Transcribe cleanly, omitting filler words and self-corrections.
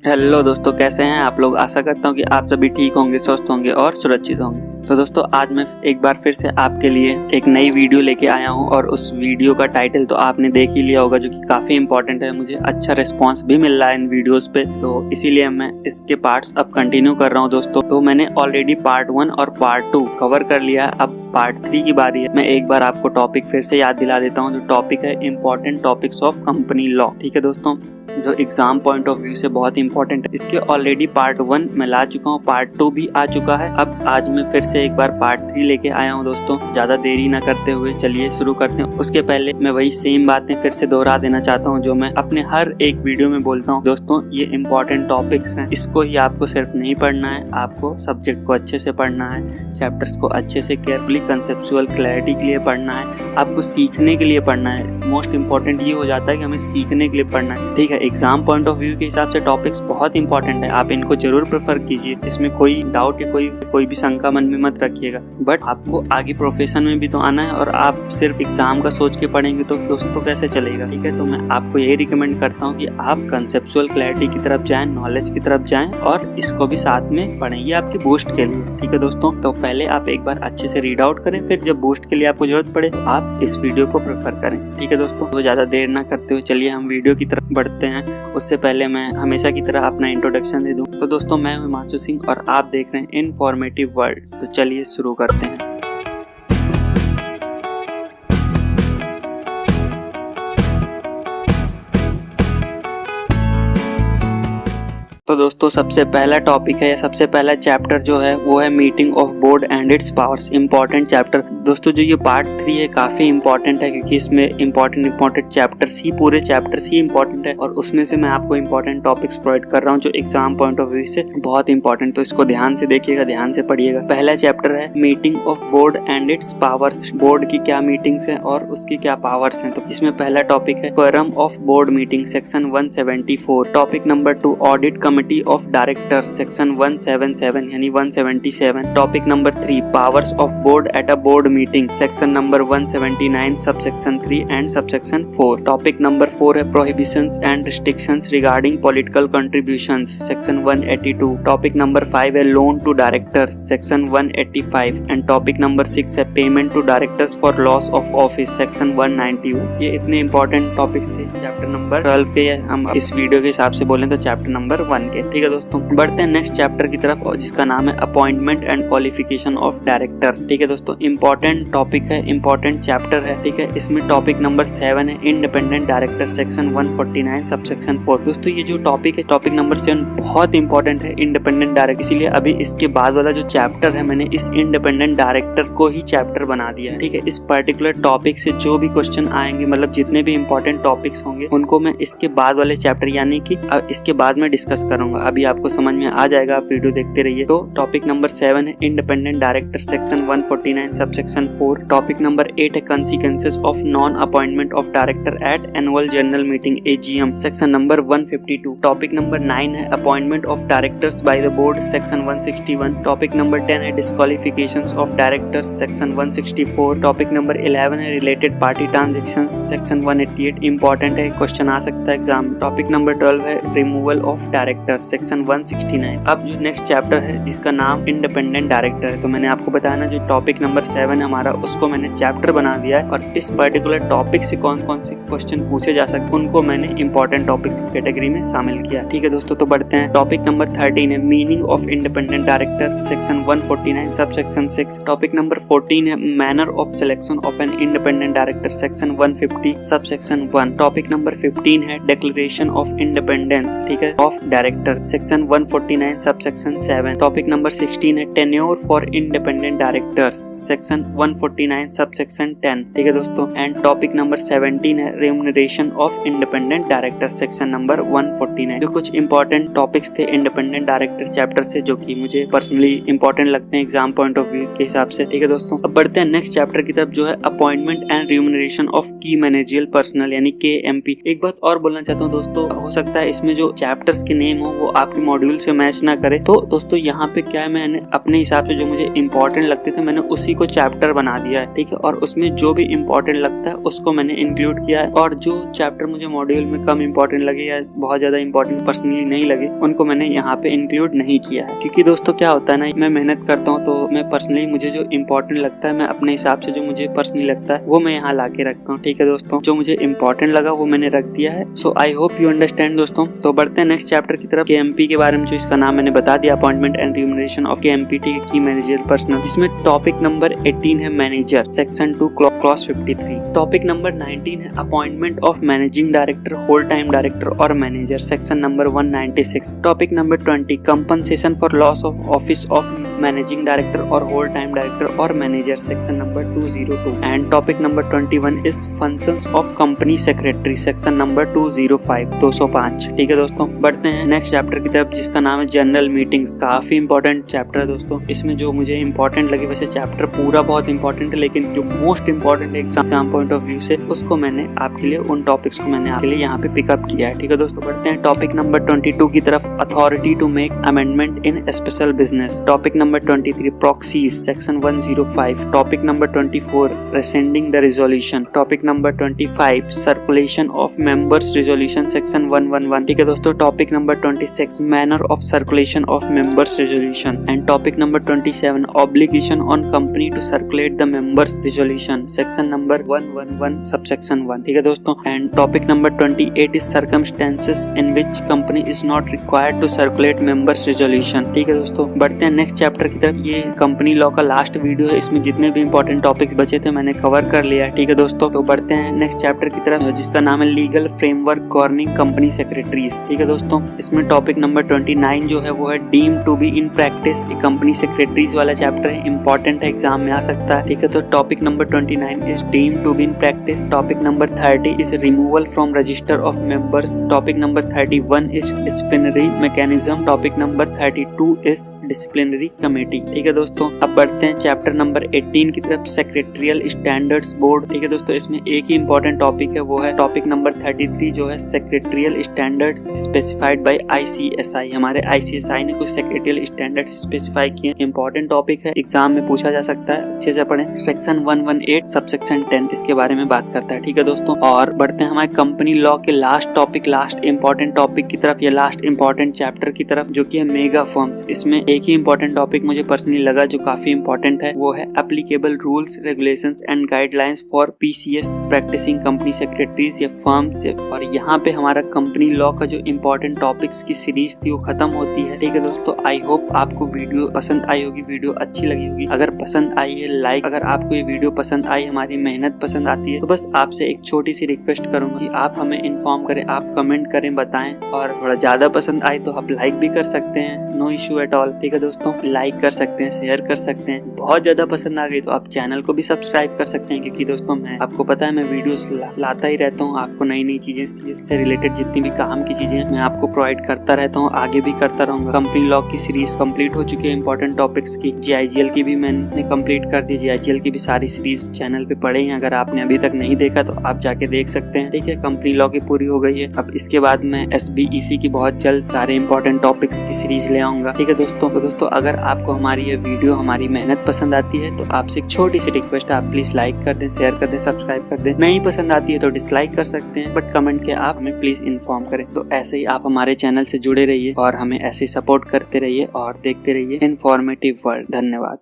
Hello दोस्तों, कैसे हैं आप लोग। आशा करता हूं कि आप सभी ठीक होंगे, स्वस्थ होंगे और सुरक्षित होंगे। तो दोस्तों, आज मैं एक बार फिर से आपके लिए एक नई वीडियो लेके आया हूं और उस वीडियो का टाइटल तो आपने देख ही लिया होगा, जो कि काफ़ी इंपॉर्टेंट है। मुझे अच्छा रिस्पांस भी मिल रहा है इन वीडियोस पे, तो इसीलिए मैं इसके पार्ट्स अब कंटिन्यू कर रहा हूं दोस्तों। तो मैंने ऑलरेडी पार्ट 1 और पार्ट 2 कवर कर लिया है, अब पार्ट 3 की बारी है। मैं एक बार आपको टॉपिक फिर से याद दिला देता हूँ। जो टॉपिक है important topics of company law. ठीक है दोस्तों, जो एग्जाम पॉइंट ऑफ व्यू से बहुत इंपॉर्टेंट है। इसके ऑलरेडी पार्ट 1 मैं ला चुका हूँ, पार्ट 2 भी आ चुका है। अब आज मैं फिर से एक बार पार्ट 3 लेके आया हूँ दोस्तों। ज्यादा देरी ना करते हुए चलिए शुरू करते हैं। उसके पहले मैं वही सेम बातें फिर से दोहरा देना चाहता हूँ जो मैं अपने हर एक वीडियो में बोलता हूँ। दोस्तों, ये इंपॉर्टेंट टॉपिक्स हैं, इसको ही आपको सिर्फ नहीं पढ़ना है, आपको सब्जेक्ट को अच्छे से पढ़ना है, चैप्टर्स को अच्छे से केयरफुली कंसेप्चुअल क्लैरिटी के लिए पढ़ना है, आपको सीखने के लिए पढ़ना है। मोस्ट इंपॉर्टेंट ये हो जाता है कि हमें सीखने के लिए पढ़ना है। ठीक है, एग्जाम पॉइंट ऑफ व्यू के हिसाब से टॉपिक्स बहुत इंपॉर्टेंट है, आप इनको जरूर प्रेफर कीजिए। इसमें कोई डाउट या कोई भी शंका मन में मत रखिएगा। बट आपको आगे प्रोफेशन में भी तो आना है, और आप सिर्फ एग्जाम का सोच के पढ़ेंगे तो दोस्तों कैसे चलेगा। ठीक है, तो मैं आपको यही रिकमेंड करता हूँ कि आप कंसेप्चुअल क्लैरिटी की तरफ जाएं, नॉलेज की तरफ जाएं, और इसको भी साथ में पढ़ें। ये आपकी बूस्ट के लिए। ठीक है दोस्तों, तो पहले आप एक बार अच्छे से रीड आउट करें, फिर जब बूस्ट के लिए आपको जरूरत पड़े तो आप इस वीडियो को प्रेफर करें। ठीक है दोस्तों, तो ज्यादा देर ना करते हुए चलिए हम वीडियो की तरफ बढ़ते हैं। उससे पहले मैं हमेशा की तरह अपना इंट्रोडक्शन दे दूं। तो दोस्तों, मैं हूं हिमांशु सिंह और आप देख रहे हैं इन्फॉर्मेटिव वर्ल्ड। तो चलिए शुरू करते हैं। तो दोस्तों, सबसे पहला टॉपिक है या सबसे पहला चैप्टर जो है वो है meeting of board and its powers. Important chapter दोस्तों, जो ये पार्ट 3 है काफी इंपॉर्टेंट है, क्योंकि इसमें इंपॉर्टेंट चैप्टर्स ही पूरे चैप्टर्स ही इंपॉर्टेंट है, और उसमें से मैं आपको इंपॉर्टेंट टॉपिक्स प्रोवाइड कर रहा हूँ जो एग्जाम पॉइंट ऑफ व्यू से बहुत इंपॉर्टेंट। तो इसको ध्यान से देखिएगा, ध्यान से पढ़िएगा। पहला चैप्टर है meeting of board and its powers. Board की क्या मीटिंग्स हैं और उसकी क्या पावर्स हैं। तो इसमें पहला टॉपिक है quorum of board meeting, section 174। Topic number 2 audit committee of directors, section 177 यानी 177। Topic number 3 powers of board at a board meeting, section number 179 subsection 3 and subsection 4। Topic number 4 है prohibitions and restrictions regarding political contributions, section 182। Topic number 5 है loan to directors, section 185। And topic number 6 है payment to directors for loss of office, section 191। ये इतने important topics थे इस chapter number 12 के, हम इस वीडियो के हिसाब से बोलें तो चैप्टर नंबर 1 के। ठीक है दोस्तों, बढ़ते हैं नेक्स्ट चैप्टर की तरफ, जिसका नाम है appointment and qualification of directors. ठीक है दोस्तों, इंपॉर्टेंट टॉपिक है, इंपॉर्टेंट चैप्टर है। ठीक है, इसमें टॉपिक नंबर 7 है इंडिपेंडेंट डायरेक्टर, सेक्शन 149 सबसेक्शन 4। दोस्तों, ये जो टॉपिक है, टॉपिक नंबर 7 बहुत इंपॉर्टेंट है, इंडिपेंडेंट डायरेक्टर। इसीलिए अभी इसके बाद वाला जो चैप्टर है, मैंने इस इंडिपेंडेंट डायरेक्टर को ही चैप्टर बना दिया है। ठीक है, इस पर्टिकुलर टॉपिक से जो भी क्वेश्चन आएंगे, मतलब जितने भी इंपॉर्टेंट टॉपिक्स होंगे, उनको मैं इसके बाद वाले चैप्टर यानी कि इसके बाद में डिस्कस करूंगा। अभी आपको समझ में आ जाएगा, आप वीडियो देखते रहिए। तो टॉपिक नंबर 7 है independent director, section 149 subsection 4। Topic number 8 है consequences of non appointment of director at annual general meeting AGM, section number 152। Topic number 9 है appointment of directors by the board, section 161। Topic number 10 है disqualifications of directors, section 164। Topic number 11 है related party transactions, section 188। Important है, question आ सकता है exam में। Topic number 12 है removal of director, section 169। अब जो नेक्स्ट चैप्टर है जिसका नाम इंडिपेंडेंट डायरेक्टर है, तो मैंने आपको बताया ना, जो टॉपिक नंबर 7 हमारा, उसको मैंने चैप्टर बना दिया है, और इस पर्टिकुलर टॉपिक से कौन कौन से क्वेश्चन पूछे जा सकते उनको मैंने इंपॉर्टेंट टॉपिक्स की कैटेगरी में शामिल किया। ठीक है दोस्तों, तो बढ़ते हैं। टॉपिक नंबर 13 है meaning of independent director, section 149 subsection 6। Topic number 14 है manner of selection of an independent director, section 150 subsection 1। Topic number 15 है डिक्लेरेशन ऑफ इंडिपेंडेंस, ठीक है, of director, section 149 subsection 7। Topic number 16 है tenure for independent directors, section 149 subsection 10। ठीक है दोस्तों, and topic number 17 है remuneration of independent director, section number 149। जो कुछ इंपॉर्टेंट टॉपिक्स थे इंडिपेंडेंट डायरेक्टर चैप्टर से, जो कि मुझे पर्सनली इंपॉर्टेंट लगते हैं एग्जाम पॉइंट ऑफ व्यू के हिसाब से। ठीक है दोस्तों, अब बढ़ते हैं नेक्स्ट चैप्टर की तरफ, जो है अपॉइंटमेंट एंड रेम्यूनरेशन ऑफ की मैनेजरियल पर्सनल यानी KMP। एक बात और बोलना चाहता हूँ दोस्तों, हो सकता है इसमें जो चैप्टर्स के नेम हो वो आपके मॉड्यूल से मैच ना करे। तो दोस्तों यहाँ पे क्या है, मैंने अपने हिसाब से जो मुझे इंपॉर्टेंट लगते थे मैंने उसी को चैप्टर बना दिया है, ठीक है। और उसमें जो भी इंपॉर्टेंट लगता है उसको मैंने इंक्लूड किया है, और जो चैप्टर मुझे मॉड्यूल में कम इंपॉर्टेंट लगे या बहुत ज्यादा इंपॉर्टेंट पर्सनली नहीं लगे उनको मैंने यहाँ पे इंक्लूड नहीं किया है। क्योंकि दोस्तों क्या होता है ना, मैं मेहनत करता हूँ तो मैं पर्सनली मुझे जो इंपॉर्टेंट लगता है मैं अपने हिसाब से जो मुझे पर्सनली लगता है वो मैं यहाँ ला के रखता हूँ, ठीक है दोस्तों। जो मुझे इंपॉर्टेंट लगा वो मैंने रख दिया है। सो आई होप यू अंडरस्टैंड दोस्तों। तो बढ़ते हैं नेक्स्ट चैप्टर की तरफ। KMP के बारे में जो इसका नाम मैंने बता दिया, appointment and remuneration of KMP, की मैनेजर पर्सनल। इसमें टॉपिक नंबर 18 है manager, section 2 clause 53। Topic number 19 है appointment of managing director, whole time director और manager, section number 196। Topic number 20 compensation for loss of office of managing director और whole time director और manager, section number 202। And topic number 21 is functions of company secretary, section number 205। ठीक है दोस्तों, बढ़ते हैं next chapter की तरफ जिसका नाम है जनरल मीटिंग्स। काफी इंपॉर्टेंट चैप्टर है दोस्तों। इसमें जो मुझे इंपॉर्टेंट लगे, वैसे चैप्टर पूरा बहुत इंपॉर्टेंट है लेकिन जो मोस्ट इंपॉर्टेंट है एग्जाम पॉइंट ऑफ व्यू से उसको मैंने आपके लिए, उन टॉपिक्स को मैंने आपके लिए यहाँ पे पिकअप किया है। ठीक है दोस्तों, बढ़ते हैं टॉपिक नंबर 22 की तरफ, authority to make amendment in special business. Topic number 23 proxies, section 105। Topic number 24 rescinding the resolution. Topic number 25 circulation of members resolution, section 111। ठीक है दोस्तों, topic number 26 manner of circulation of members resolution. And topic number 27 obligation on company to circulate the members resolution, section number 111 subsection 1। ठीक है दोस्तों, and topic number 28 is circumstances in which company is not required to circulate members resolution. ठीक है दोस्तों, बढ़ते हैं next chapter की तरफ। ये कंपनी लॉ का लास्ट वीडियो है, इसमें जितने भी इंपॉर्टेंट टॉपिक्स बचे थे मैंने कवर कर लिया। ठीक है दोस्तों, तो बढ़ते हैं नेक्स्ट चैप्टर की तरफ जिसका नाम है legal framework governing company secretaries. ठीक है दोस्तों, इसमें टॉपिक नंबर 29 जो है वो है deem to be in practice. Company secretaries वाला चैप्टर है, इंपॉर्टेंट है, एग्जाम में आ सकता है। ठीक है, तो topic number 29 is deem to be in practice. Topic number 30 is removal from register of members. Topic number 31 is disciplinary mechanism. Topic number 32 is disciplinary committee. ठीक है दोस्तों, अब बढ़ते हैं चैप्टर नंबर 18 की तरफ, सेक्रेटरियल स्टैंडर्ड्स बोर्ड। ठीक है दोस्तों, इसमें एक ही इंपॉर्टेंट टॉपिक है, वो है टॉपिक नंबर 33 जो है secretarial standards specified by ICSI। हमारे ICSI ने कुछ सेक्रेटरियल स्टैंडर्ड्स स्पेसिफाई किए। इंपॉर्टेंट टॉपिक है, एग्जाम में पूछा जा सकता है, अच्छे से पढ़ें। सेक्शन 118 सबसेक्शन 10 इसके बारे में बात करता है। ठीक है दोस्तों, और बढ़ते हैं हमारे कंपनी लॉ के last topic, last important topic की तरफ, या लास्ट इंपॉर्टेंट चैप्टर की तरफ, जो कि है मेगा फर्म्स। इसमें एक ही इंपॉर्टेंट टॉपिक मुझे पर्सनली लगा जो काफी इंपॉर्टेंट है, वो है applicable rules regulations and guidelines for PCS practising company secretaries या फर्म्स। और यहाँ पे हमारा कंपनी लॉ का जो इंपॉर्टेंट टॉपिक्स की सीरीज थी वो खत्म होती है। ठीक है दोस्तों, आई होप आपको वीडियो पसंद आई होगी, वीडियो अच्छी लगी होगी। अगर पसंद आई है लाइक, अगर आपको ये वीडियो पसंद आई, हमारी मेहनत पसंद आती है, तो बस आपसे एक छोटी सी रिक्वेस्ट करूंगा कि आप हमें इन्फॉर्म करें, आप कमेंट करें, बताएं। और थोड़ा ज्यादा पसंद आए तो आप लाइक भी कर सकते हैं, नो इश्यू एट ऑल। ठीक है दोस्तों, लाइक कर सकते हैं, शेयर कर सकते हैं। बहुत ज्यादा पसंद आ गई तो आप चैनल को भी सब्सक्राइब कर सकते हैं, क्योंकि दोस्तों मैं, आपको पता है, मैं वीडियोस लाता ही रहता हूँ, आपको नई नई चीजें से रिलेटेड जितनी भी काम की चीजें मैं आपको प्रोवाइड करता रहता हूँ, आगे भी करता रहूंगा। कंपनी लॉ की सीरीज कंप्लीट हो चुकी है, इंपॉर्टेंट टॉपिक्स की। GIGL की भी मैंने कंप्लीट कर दी, GIGL की भी सारी सीरीज चैनल पे पड़े हैं, अगर आपने अभी तक नहीं देखा तो आप जाके देख सकते हैं। ठीक है, कंपनी लॉ की पूरी हो गई है। अब इसके बाद मैं SBEC की बहुत जल्द सारे इंपॉर्टेंट टॉपिक्स की सीरीज ले आऊंगा। ठीक है दोस्तों, तो दोस्तों अगर आपको हमारी ये वीडियो, हमारी मेहनत पसंद आती है तो आपसे एक छोटी सी रिक्वेस्ट है, आप प्लीज लाइक कर दें, शेयर कर दें, सब्सक्राइब कर दें। नहीं पसंद आती है तो डिसलाइक कर सकते हैं, बट कमेंट के आप हमें प्लीज इन्फॉर्म करें। तो ऐसे ही आप हमारे चैनल से जुड़े रहिए और हमें ऐसे ही सपोर्ट करते रहिए और देखते रहिए इन्फॉर्मेटिव वर्ल्ड। धन्यवाद।